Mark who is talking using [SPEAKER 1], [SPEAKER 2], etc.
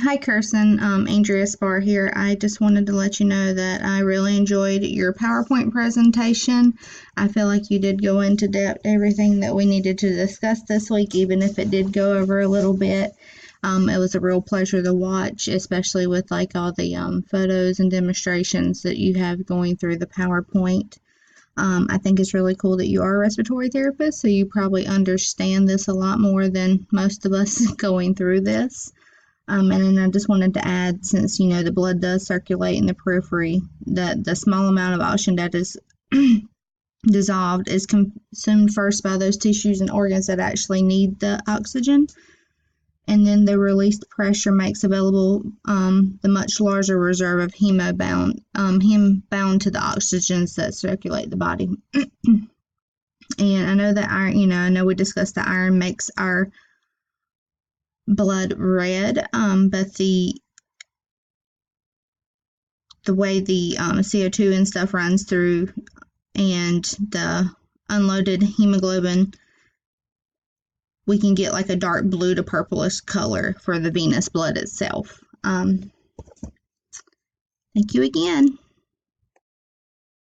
[SPEAKER 1] Hi, Kirsten. Andrea Spar here. I just wanted to let you know that I really enjoyed your PowerPoint presentation. I feel like you did go into depth everything that we needed to discuss this week, even if it did go over a little bit. It was a real pleasure to watch, especially with like all the photos and demonstrations that you have going through the PowerPoint. I think it's really cool that you are a respiratory therapist, so you probably understand this a lot more than most of us going through this. And then I just wanted to add, since you know the blood does circulate in the periphery, that the small amount of oxygen that is dissolved is consumed first by those tissues and organs that actually need the oxygen, and then the released pressure makes available the much larger reserve of heme bound to the oxygens that circulate the body. And I know that iron, I know we discussed that iron makes our blood red, but the way the CO2 and stuff runs through and the unloaded hemoglobin, we can get like a dark blue to purplish color for the venous blood itself. Thank you again.